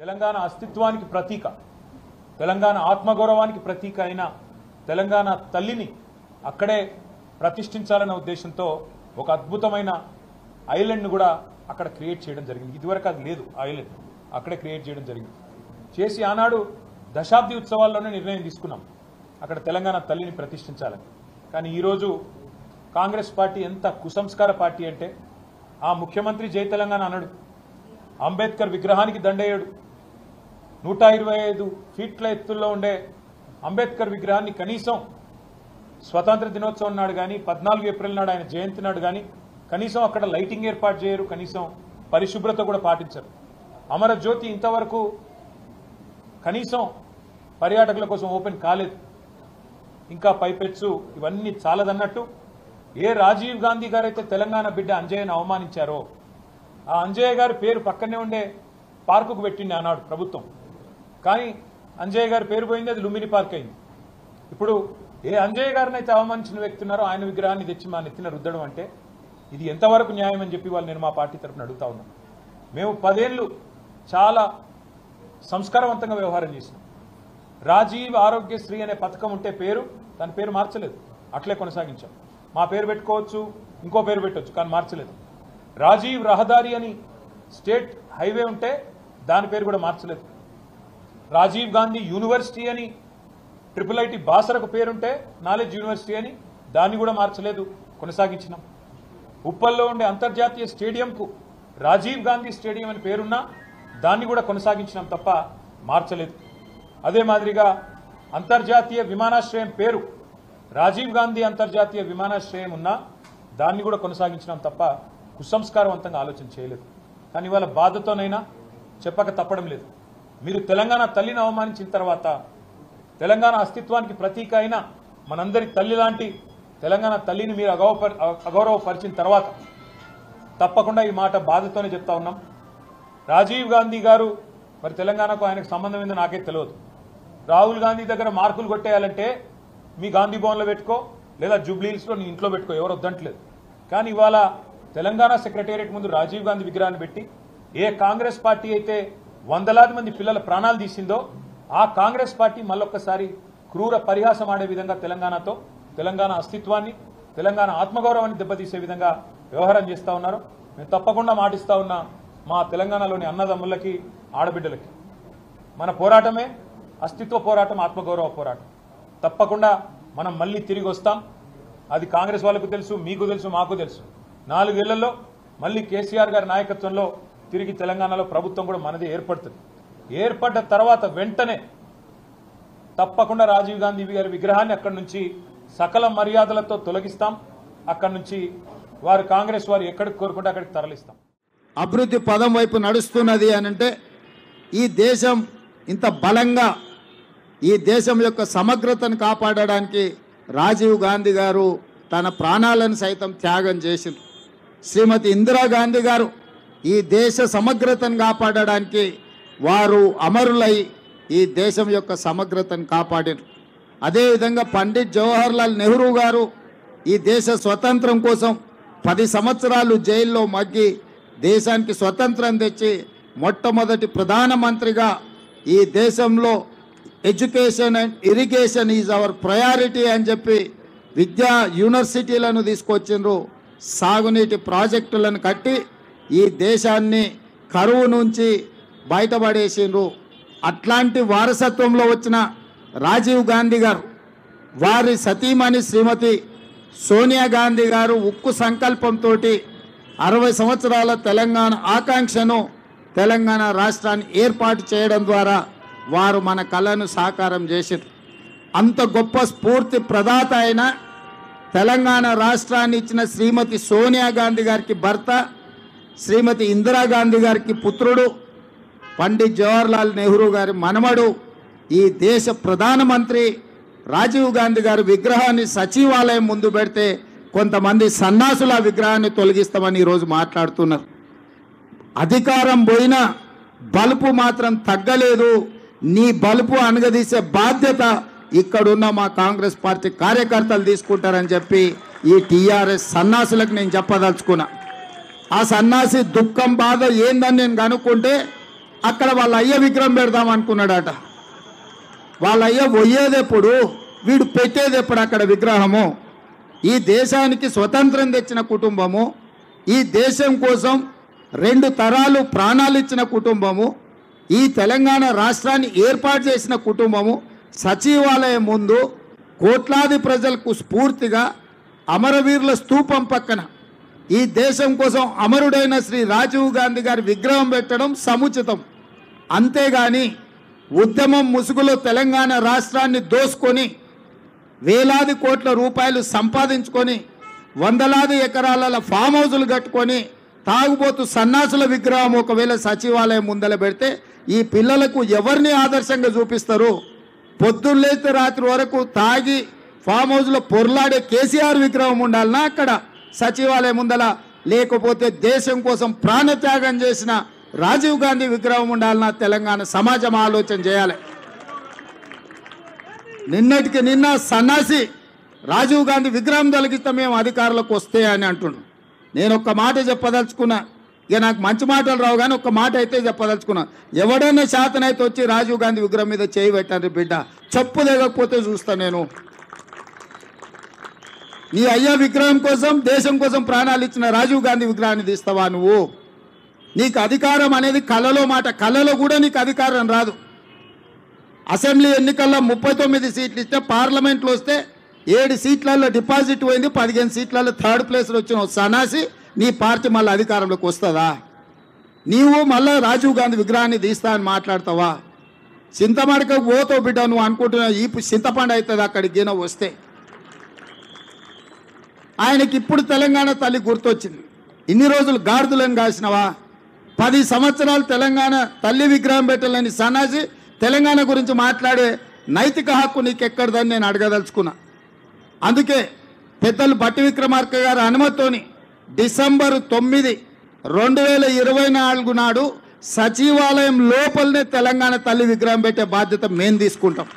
తెలంగాణ అస్తిత్వానికి ప్రతీక, తెలంగాణ ఆత్మగౌరవానికి ప్రతీక అయిన తెలంగాణ తల్లిని అక్కడే ప్రతిష్ఠించాలనే ఉద్దేశంతో ఒక అద్భుతమైన ఐలాండ్ను కూడా అక్కడ క్రియేట్ చేయడం జరిగింది. ఇదివరకు అది లేదు, ఐలాండ్ అక్కడే క్రియేట్ చేయడం జరిగింది. చేసి ఆనాడు దశాబ్ది ఉత్సవాల్లోనే నిర్ణయం తీసుకున్నాం అక్కడ తెలంగాణ తల్లిని ప్రతిష్ఠించాలని. కానీ ఈరోజు కాంగ్రెస్ పార్టీ ఎంత కుసంస్కార పార్టీ అంటే, ఆ ముఖ్యమంత్రి జై తెలంగాణ అనడు, అంబేద్కర్ విగ్రహానికి దండేయడు, 125 ఫీట్ల ఎత్తుల్లో ఉండే అంబేద్కర్ విగ్రహాన్ని కనీసం స్వతంత్ర దినోత్సవం నాడు కానీ 14 ఏప్రిల్ నాడు ఆయన జయంతి నాడు కానీ కనీసం అక్కడ లైటింగ్ ఏర్పాటు చేయరు, కనీసం పరిశుభ్రత కూడా పాటించరు. అమరజ్యోతి ఇంతవరకు కనీసం పర్యాటకుల కోసం ఓపెన్ కాలేదు. ఇంకా పైపెచ్చు ఇవన్నీ చాలదన్నట్టు ఏ రాజీవ్ గాంధీ గారైతే తెలంగాణ బిడ్డ అంజయ్యను అవమానించారో ఆ అంజయ్య గారి పేరు పక్కనే ఉండే పార్కుకు పెట్టింది ఆనాడు ప్రభుత్వం. కానీ అంజయ్య గారి పేరు పోయింది, అది లుంబిని పార్క్ అయింది. ఇప్పుడు ఏ అంజయ్య గారిని అయితే అవమానించిన వ్యక్తి ఉన్నారో ఆయన విగ్రహాన్ని తెచ్చి మా నెత్తిన రుద్దడం అంటే ఇది ఎంతవరకు న్యాయం అని చెప్పి వాళ్ళు నేను మా పార్టీ తరఫున అడుగుతా ఉన్నాను. మేము 10 ఏళ్ళు చాలా సంస్కారవంతంగా వ్యవహారం చేసినాం. రాజీవ్ ఆరోగ్యశ్రీ అనే పథకం ఉంటే దాని పేరు మార్చలేదు, అట్లే కొనసాగించాం. మా పేరు పెట్టుకోవచ్చు, ఇంకో పేరు పెట్టవచ్చు, కానీ మార్చలేదు. రాజీవ్ రహదారి అని స్టేట్ హైవే ఉంటే దాని పేరు కూడా మార్చలేదు. రాజీవ్ గాంధీ యూనివర్సిటీ అని IIIT బాసరకు పేరుంటే నాలెడ్జ్ యూనివర్సిటీ అని దాన్ని కూడా మార్చలేదు, కొనసాగించినాం. ఉప్పల్లో ఉండే అంతర్జాతీయ స్టేడియంకు రాజీవ్ గాంధీ స్టేడియం అని పేరున్నా దాన్ని కూడా కొనసాగించినాం తప్ప మార్చలేదు. అదే మాదిరిగా అంతర్జాతీయ విమానాశ్రయం పేరు రాజీవ్ గాంధీ అంతర్జాతీయ విమానాశ్రయం ఉన్నా దాన్ని కూడా కొనసాగించినాం తప్ప కుసంస్కారవంతంగా ఆలోచన చేయలేదు. కానీ ఇవాళ బాధతోనైనా చెప్పక తప్పడం లేదు. మీరు తెలంగాణ తల్లిని అవమానించిన తర్వాత, తెలంగాణ అస్తిత్వానికి ప్రతీక అయిన మనందరి తల్లి లాంటి తెలంగాణ తల్లిని మీరు అగౌరవపరిచిన తర్వాత తప్పకుండా ఈ మాట బాధతోనే చెప్తా ఉన్నాం. రాజీవ్ గాంధీ గారు మరి తెలంగాణకు ఆయనకు సంబంధం ఏందో నాకే తెలియదు. రాహుల్ గాంధీ దగ్గర మార్కులు కొట్టేయాలంటే మీ గాంధీ భవన్లో పెట్టుకో, లేదా జూబ్లీహిల్స్లో నీ ఇంట్లో పెట్టుకో, ఎవరు వద్దంటలేదు. కానీ ఇవాళ తెలంగాణ సెక్రటేరియట్ ముందు రాజీవ్ గాంధీ విగ్రహాన్ని పెట్టి ఏ కాంగ్రెస్ పార్టీ అయితే వందలాది మంది పిల్లల ప్రాణాలు తీసిందో ఆ కాంగ్రెస్ పార్టీ మళ్ళొక్కసారి క్రూర పరిహాసం ఆడే విధంగా తెలంగాణతో, తెలంగాణ అస్తిత్వాన్ని, తెలంగాణ ఆత్మగౌరవాన్ని దెబ్బతీసే విధంగా వ్యవహారం చేస్తూ ఉన్నారు. మేము తప్పకుండా మాటిస్తూ ఉన్నా మా తెలంగాణలోని అన్నదమ్ములకి, ఆడబిడ్డలకి, మన పోరాటమే అస్తిత్వ పోరాటం, ఆత్మగౌరవ పోరాటం. తప్పకుండా మనం మళ్ళీ తిరిగి వస్తాం. అది కాంగ్రెస్ వాళ్ళకు తెలుసు, మీకు తెలుసు, మాకు తెలుసు. 4 ఏళ్లలో మళ్ళీ కేసీఆర్ గారి నాయకత్వంలో తిరిగి తెలంగాణలో ప్రభుత్వం కూడా మనదే ఏర్పడుతుంది. ఏర్పడ్డ తర్వాత వెంటనే తప్పకుండా రాజీవ్ గాంధీ గారి విగ్రహాన్ని అక్కడి నుంచి సకల మర్యాదలతో తొలగిస్తాం. అక్కడి నుంచి వారు కాంగ్రెస్ వారు ఎక్కడికి కోరుకుంటే అక్కడికి తరలిస్తాం. అభివృద్ధి పదం వైపు నడుస్తున్నది అనంటే ఈ దేశం ఇంత బలంగా, ఈ దేశం యొక్క సమగ్రతను కాపాడడానికి రాజీవ్ గాంధీ గారు తన ప్రాణాలను సైతం త్యాగం చేసింది. శ్రీమతి ఇందిరాగాంధీ గారు ఈ దేశ సమగ్రతను కాపాడడానికి వారు అమరులై ఈ దేశం యొక్క సమగ్రతను కాపాడారు. అదేవిధంగా పండిట్ జవహర్లాల్ నెహ్రూ గారు ఈ దేశ స్వతంత్రం కోసం 10 సంవత్సరాలు జైల్లో మగ్గి దేశానికి స్వతంత్రం తెచ్చి మొట్టమొదటి ప్రధానమంత్రిగా ఈ దేశంలో education and irrigation is our priority అని చెప్పి విద్యా యూనివర్సిటీలను తీసుకొచ్చిండ్రు, సాగునీటి ప్రాజెక్టులను కట్టి ఈ దేశాన్ని కరువు నుంచి బయటపడేసిండ్రు. అట్లాంటి వారసత్వంలో వచ్చిన రాజీవ్ గాంధీ గారు, వారి సతీమణి శ్రీమతి సోనియా గాంధీ గారు ఉక్కు సంకల్పంతో 60 సంవత్సరాల తెలంగాణ ఆకాంక్షను, తెలంగాణ రాష్ట్రాన్ని ఏర్పాటు చేయడం ద్వారా వారు మన కళను సాకారం చేశారు. అంత గొప్ప స్ఫూర్తి ప్రదాత అయిన తెలంగాణ రాష్ట్రాన్ని ఇచ్చిన శ్రీమతి సోనియా గాంధీ గారికి భర్త, శ్రీమతి ఇందిరాగాంధీ గారికి పుత్రుడు, పండిట్ జవహర్లాల్ నెహ్రూ గారి మనమడు, ఈ దేశ ప్రధానమంత్రి రాజీవ్ గాంధీ గారి విగ్రహాన్ని సచివాలయం ముందు పెడితే కొంతమంది సన్నాసుల విగ్రహాన్ని తొలగిస్తామని ఈరోజు మాట్లాడుతున్నారు. అధికారం పోయినా బలుపు మాత్రం తగ్గలేదు. నీ బలుపు అనగదీసే బాధ్యత ఇక్కడున్న మా కాంగ్రెస్ పార్టీ కార్యకర్తలు తీసుకుంటారని చెప్పి ఈ టీఆర్ఎస్ సన్నాసులకు నేను చెప్పదలుచుకున్నా. ఆ సన్నాసి దుఃఖం బాధ ఏందని నేను కనుక్కుంటే అక్కడ వాళ్ళ అయ్య విగ్రహం పెడదాం అనుకున్నాడట. వాళ్ళ అయ్య పోయేదెప్పుడు, వీడు పెట్టేదెప్పుడు అక్కడ విగ్రహము? ఈ దేశానికి స్వతంత్రం తెచ్చిన కుటుంబము, ఈ దేశం కోసం 2 తరాలు ప్రాణాలు ఇచ్చిన కుటుంబము, ఈ తెలంగాణ రాష్ట్రాన్ని ఏర్పాటు చేసిన కుటుంబము సచివాలయం ముందు కోట్లాది ప్రజలకు స్ఫూర్తిగా అమరవీరుల స్తూపం పక్కన ఈ దేశం కోసం అమరుడైన శ్రీ రాజీవ్ గాంధీ గారి విగ్రహం పెట్టడం సముచితం. అంతేగాని ఉద్యమం ముసుగులో తెలంగాణ రాష్ట్రాన్ని దోసుకొని వేలాది కోట్ల రూపాయలు సంపాదించుకొని వందలాది ఎకరాల ఫామ్ హౌజులు కట్టుకొని తాగుబోతు సన్నాసుల విగ్రహం ఒకవేళ సచివాలయం ముందల పెడితే ఈ పిల్లలకు ఎవరిని ఆదర్శంగా చూపిస్తారు? పొద్దున్నేస్తే రాత్రి వరకు తాగి ఫామ్ హౌస్లో పొర్లాడే కేసీఆర్ విగ్రహం ఉండాలనా అక్కడ సచివాలయం ముందల? లేకపోతే దేశం కోసం ప్రాణత్యాగం చేసిన రాజీవ్ గాంధీ విగ్రహం ఉండాలనా? తెలంగాణ సమాజం ఆలోచన చేయాలి. నిన్నటికి నిన్న సన్నాసి రాజీవ్ గాంధీ విగ్రహం తొలగిస్తే మేము అధికారులకు వస్తే అని అంటున్నాం. నేను ఒక్క మాట చెప్పదలుచుకున్నా, ఇక నాకు మంచి మాటలు రావు కానీ ఒక్క మాట అయితే చెప్పదలుచుకున్నా. ఎవడైనా శాతనైతే వచ్చి రాజీవ్ గాంధీ విగ్రహం మీద చేయి పెట్టండి బిడ్డ, చెప్పు దిగకపోతే చూస్తా నేను. నీ అయ్యా విగ్రహం కోసం దేశం కోసం ప్రాణాలు ఇచ్చిన రాజీవ్ గాంధీ విగ్రహాన్ని తీస్తావా నువ్వు? నీకు అధికారం అనేది కళలో మాట, కళలో కూడా నీకు అధికారం రాదు. అసెంబ్లీ ఎన్నికల్లో 39 సీట్లు ఇస్తే పార్లమెంట్లో వస్తే 7 సీట్లలో డిపాజిట్ పోయింది, 15 సీట్లలో 3rd ప్లేస్లో వచ్చిన సన్నాసి నీ పార్టీ మళ్ళీ అధికారంలోకి వస్తుందా? నీవు మళ్ళీ రాజీవ్ గాంధీ విగ్రహాన్ని తీస్తా అని మాట్లాడతావా? చింతమడకకు పోతావు బిడ్డ, నువ్వు అనుకుంటున్నావు ఈ చింతపండు అవుతుంది అక్కడికి గిన వస్తే. ఆయనకి ఇప్పుడు తెలంగాణ తల్లి గుర్తొచ్చింది. ఇన్ని రోజులు గాడిదలను కాసినవా? 10 సంవత్సరాలు తెలంగాణ తల్లి విగ్రహం పెట్టలేని సన్నాసి తెలంగాణ గురించి మాట్లాడే నైతిక హక్కు నీకెక్కడదని నేను అడగదలుచుకున్నా. అందుకే పెద్దలు బట్టి విక్రమార్క గారి అనుమతితోని డిసెంబర్ 9, 2024 నాడు సచివాలయం లోపలనే తెలంగాణ తల్లి విగ్రహం పెట్టే బాధ్యత మేము తీసుకుంటాం.